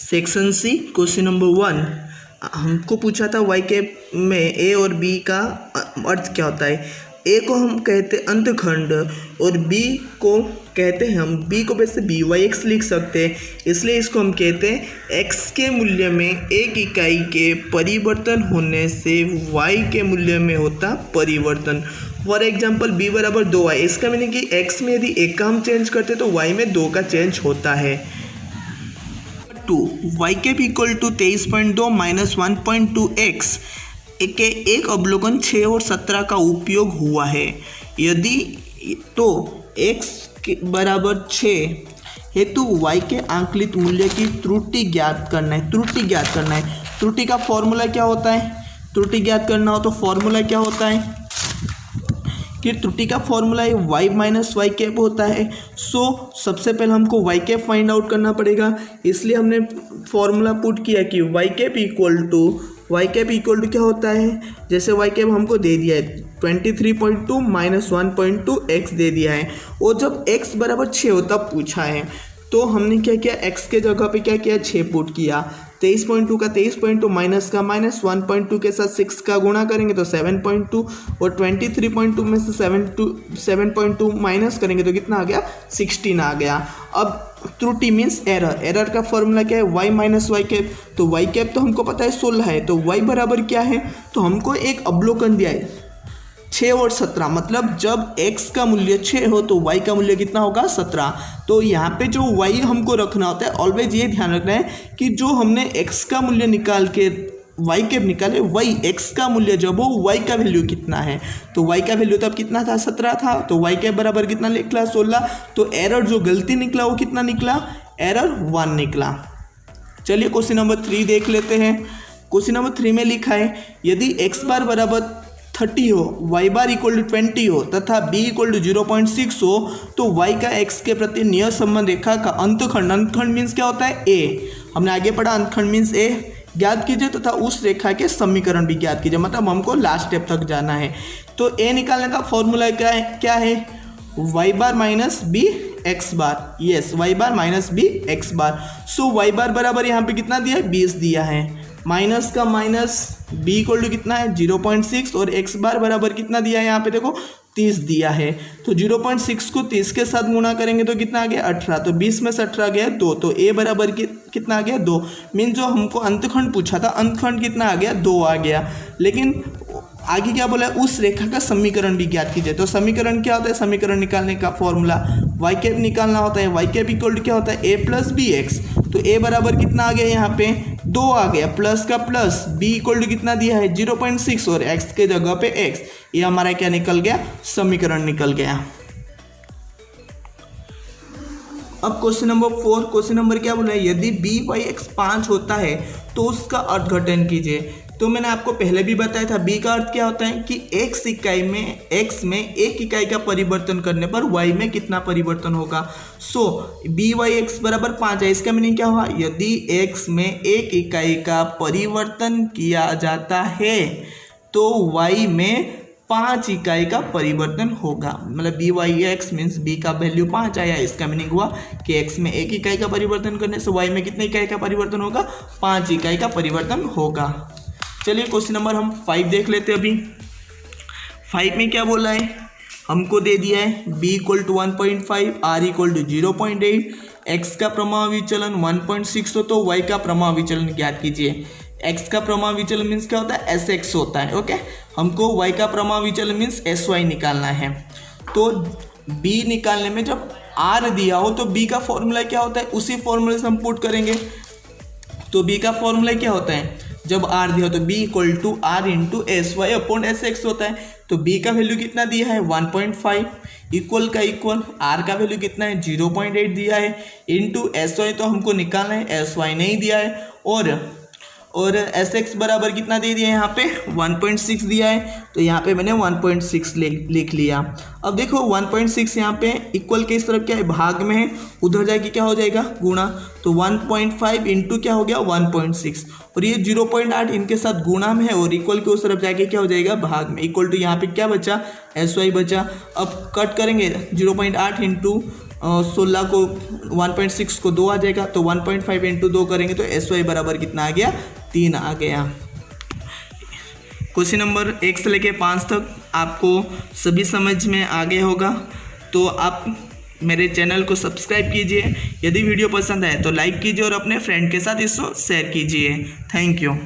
Section C question number 1 हमको पूछा था वाई कैप में ए और बी का अर्थ क्या होता है। ए को हम कहते हैं अंतखंड और बी को कहते हैं हम बी को वैसे बी वाई एक्स लिख सकते हैं, इसलिए इसको हम कहते हैं एक्स के मूल्य में एक इकाई के परिवर्तन होने से वाई के मूल्य में होता परिवर्तन। फॉर एग्जाम्पल बी बराबर 2 वाई, इसका मीनिंग कि एक्स में यदि एक का हम चेंज करते तो वाई में 2 का चेंज होता है। 2 y cap equal to 23.2 minus 1.2 x के एक अवलोकन 6 और 17 का उपयोग हुआ है। यदि तो x बराबर 6 हेतु y के आंकलित मूल्य की त्रुटि ज्ञात करना है। त्रुटि का फॉर्मूला क्या होता है? त्रुटि ज्ञात करना हो तो फॉर्मूला क्या होता है कि त्रुटि का formula y minus y cap होता है। सो सबसे पहले हमको y कैप फाइंड आउट करना पड़ेगा, इसलिए हमने फॉर्मूला पुट किया कि y कैप इक्वल टू क्या होता है। जैसे y कैप हमको दे दिया है 23.2 माइनस 1.2 x दे दिया है, और जब x बराबर 6 हो तब पूछा है तो हमने क्या किया, x के जगह पे क्या किया 6 पुट किया। 23.2 का 23.2 माइनस का माइनस 1.2 के साथ 6 का गुणा करेंगे तो 7.2 और 23.2 में से 7.2 माइनस करेंगे तो कितना आ गया 16 आ गया। अब त्रुटि मीन्स एरर का फॉर्मूला क्या है y माइनस वाई कैप। तो y कैप तो हमको पता है 16 है, तो y बराबर क्या है, तो हमको एक अवलोकन दिया है 6 और 17, मतलब जब x का मूल्य 6 हो तो y का मूल्य कितना होगा 17। तो यहाँ पे जो y हमको रखना होता है, ऑलवेज ये ध्यान रखना है कि जो हमने x का मूल्य निकाल के y कैप निकाले वही x का मूल्य जब हो y का वैल्यू कितना है। तो y का वैल्यू तब कितना था 17 था, तो y कैप बराबर कितना निकला 16। तो एरर जो गलती निकला वो कितना निकला, एरर 1 निकला। चलिए क्वेश्चन नंबर 3 देख लेते हैं। क्वेश्चन नंबर 3 में लिखा है यदि x बार बराबर 30 हो, y बार इक्वल टू 20 हो तथा b इक्वल टू 0.6 हो तो y का x के प्रति नियत संबंध रेखा का अंतखंड मीन्स क्या होता है a। हमने आगे पढ़ा अंतखंड मीन्स a ज्ञात कीजिए तथा उस रेखा के समीकरण भी ज्ञात कीजिए, मतलब हमको लास्ट स्टेप तक जाना है। तो a निकालने का फॉर्मूला क्या है y बार माइनस b x बार, यस y बार माइनस b x बार। सो y बार बराबर यहाँ पे कितना दिया है 20 दिया है, माइनस का माइनस b इक्वल टू कितना है 0.6 और x बार बराबर कितना दिया है यहाँ पे देखो 30 दिया है। तो 0.6 को 30 के साथ गुणा करेंगे तो कितना आ गया 18, तो 20 में से 18 गया 2, तो a बराबर कितना आ गया 2। मीन जो हमको अंतखंड पूछा था अंतखंड कितना आ गया 2 आ गया। लेकिन आगे क्या बोला है उस रेखा का समीकरण भी ज्ञात कीजिए। तो समीकरण क्या होता है, समीकरण निकालने का फॉर्मूला y कैप निकालना होता है। y कैप इक्वल टू क्या होता है a प्लस बी एक्स। तो a बराबर कितना आ गया यहाँ पे 2 आ गया, प्लस का प्लस b इक्वल टू कितना दिया है 0.6 और x के जगह पे x, ये हमारा क्या निकल गया समीकरण निकल गया। अब क्वेश्चन नंबर 4, क्वेश्चन नंबर क्या बोला है यदि b बाई एक्स 5 होता है तो उसका अर्थघटन कीजिए। तो मैंने आपको पहले भी बताया था b का अर्थ क्या होता है कि x इकाई में x में एक इकाई का परिवर्तन करने पर y में कितना परिवर्तन होगा। सो b बाई एक्स बराबर 5 है, इसका मीनिंग क्या हुआ यदि x में एक इकाई का परिवर्तन किया जाता है तो y में 5 इकाई का परिवर्तन होगा। मतलब b by x means b का वैल्यू 5 आया, इसका मीनिंग हुआ कि x में एक इकाई का परिवर्तन करने से y में कितने इकाई का परिवर्तन होगा 5 इकाई का परिवर्तन होगा। चलिए क्वेश्चन नंबर हम 5 देख लेते हैं। अभी 5 में क्या बोला है, हमको दे दिया है b equal to 1.5, r equal to 0.8, x का प्रमाण विचलन 1.6 हो तो y का प्रमाण विचलन ज्ञात कीजिए। x का प्रमाण विचलन मीन्स क्या होता है sx होता है, ओके। हमको y का प्रमाण विचलन मीन्स sy निकालना है। तो b निकालने में जब r दिया हो तो b का फॉर्मूला क्या होता है, उसी फॉर्मूले से हम पुट करेंगे। तो b का फॉर्मूला क्या होता है, जब r दिया हो तो b equal to r into S Y upon S X होता है। तो b का वैल्यू कितना दिया है 1.5, इक्वल का इक्वल r का वैल्यू कितना है 0.8 दिया है, इंटू एस वाई तो हमको निकालना है, एस वाई नहीं दिया है, और एस एक्स बराबर कितना दे दिया है यहाँ पे 1.6 दिया है। तो यहाँ पे मैंने 1.6 लिख लिया। अब देखो 1.6 यहाँ पे इक्वल के इस तरफ क्या है भाग में है, उधर जाके क्या हो जाएगा गुणा। तो 1.5 इंटू क्या हो गया 1.6, और ये 0.8 इनके साथ गुणा में है और इक्वल के उस तरफ जाके क्या हो जाएगा भाग में। इक्वल टू यहाँ पे क्या बचा एस वाई बचा। अब कट करेंगे 0.8 इंटू 16 को 1.6 को 2 आ जाएगा, तो 1.5 इंटू 2 करेंगे तो SY बराबर कितना आ गया, 3 आ गया। क्वेश्चन नंबर 1 से लेके 5 तक आपको सभी समझ में आ गया होगा। तो आप मेरे चैनल को सब्सक्राइब कीजिए, यदि वीडियो पसंद आए तो लाइक कीजिए और अपने फ्रेंड के साथ इसको शेयर कीजिए। Thank you.